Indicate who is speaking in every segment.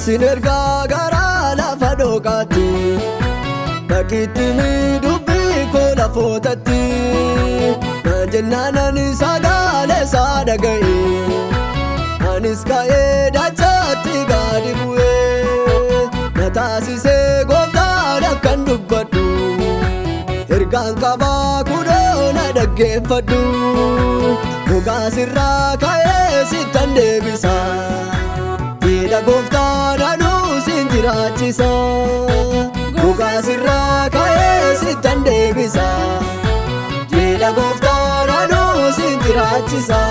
Speaker 1: Sinergaa garaa lafa dhooqaatti Dhaqitti miidhubbii koo lafootatti Naan jennaan ani sagalee isaa dhaga'e Anis ka'ee dachaatti gadi bu'ee Na taasisee gooftaan akkan dubbadhu Ergaan qabaa kunoo na dhaggeeffadhu Gogaa sirraa ka'ee sittan deebisa Jedha gooftaan anuu sin jiraachisa Gogaa sirraa ka'ee sittan deebisa Jedha gooftaan anuu sin jiraachisa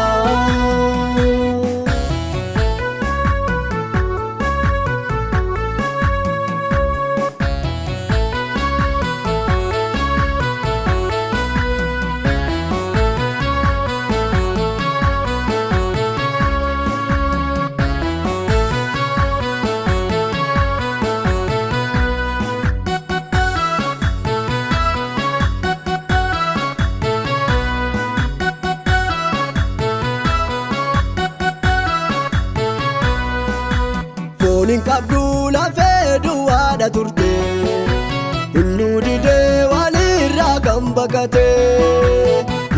Speaker 1: Fooniin qabdu lafee duwwaadha turte Innuu didee walirraa kan baqate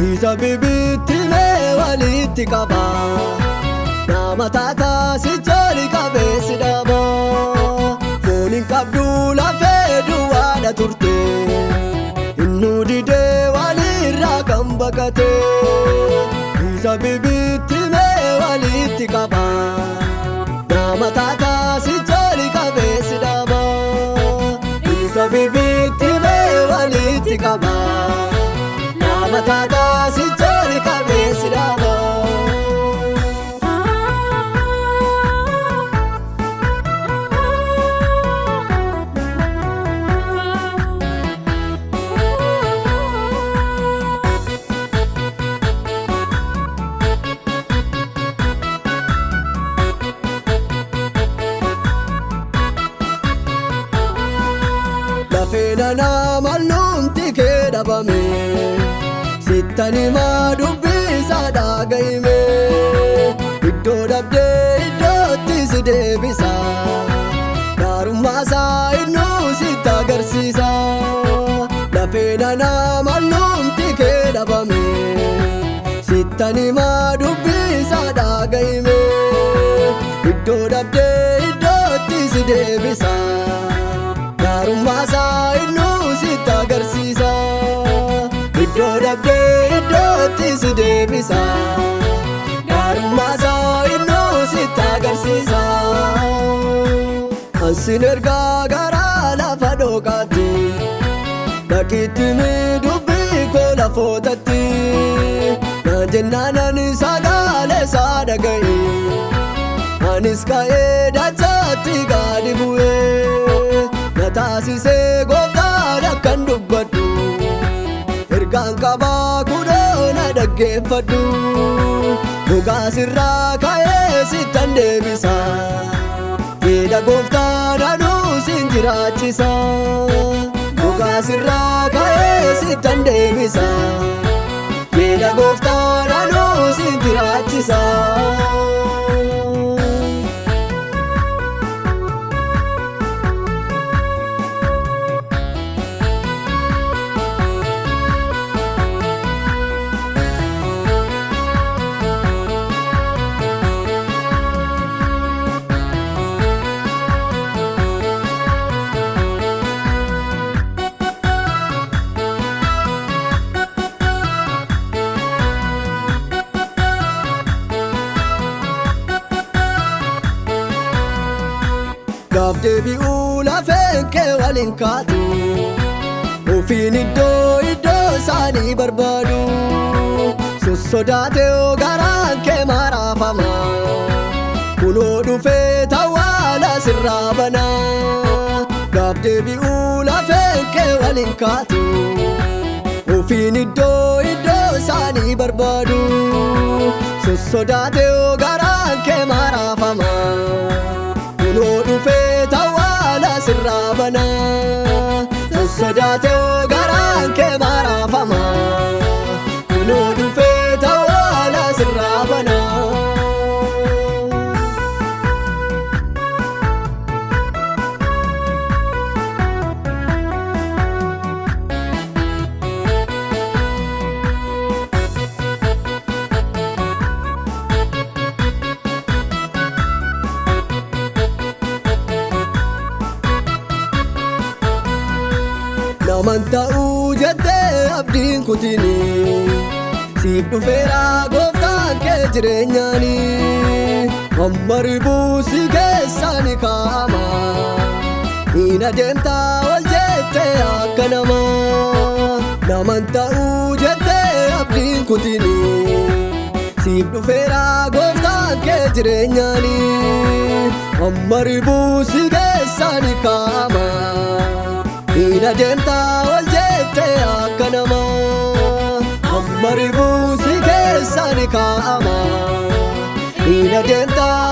Speaker 1: Isa bibittimee walitti qaba Nama taataa sichooli qabeessi dhaba Fooniin qabdu lafee duwwaadha turte Innuu didee walirraa kan baqate Isa bibittimee walitti qaba Nama taataa sichooli qabeessi dhaba Isa bibittimee walitti qaba Nama taataa sichooli qabeessi dhaba Lafeena nama lumti kee dhabame Sittan himaa dubbisaa dhaga'ime Iddoo dhabdee iddootti si deebisa Gaarummaasaa innuu sitti agarsiisa Lafeena nama lumti kee dhabame Sittan himaa dubbisaa dhaga'ime Iddoo dhabdee iddootti si deebisa Gaarummaasaa innuu sitti agarsiisa Iddoo dhabdee iddootti si deebisa Gaarummaasaa innuu sitti agarsiisa Ansin ergaa garaa lafa dhooqaatti Dhaqitti miidhubbii koo lafootatti Naan jennaan ani sagalee isaa dhaga'e Anis ka'ee dachaatti gadi bu'ee Na taasisee gooftaan akkan dubbadhu Ergaan qabaa kunoo na dhaggeeffadhu Gogaa sirraa ka'ee sittan deebisa Jedha gooftaan anuu sin jiraachisa Gogaa sirraa ka'ee sittan deebisa Jedha gooftaan anuu sin jiraachisa Gaaf deebi'uu lafeen kee waliin kaatu Ofiin iddoo isaanii barbaadu Sossodaatee garaan kee maraafama Kunoo dhufee tawwaala sirraa bana Gaaf deebi'uu lafeen kee waliin kaatu Ofiin iddoo isaanii barbaadu Sossodaatee garaan kee maraafama Kunoo dhufee tawwaala sirraa bana Sossodaatee garaan kee maraafama Kunoo dhufee tawwaala sirraa bana naman ta'uu jettee abdiin kutini siif dhufeera gooftaan kee jireenyaani amma ribuu si keessaa ni kaa'ama hin adeemtaa ol jettee akka naman ta'uu jettee abdiin kutini siif dhufeera gooftaan kee jireenyaani amma ribuu si keessaa ni kaa'ama hin adeemtaa ol jettee akka amma ribuu si keessaa ni kaa'ama hin adeemtaa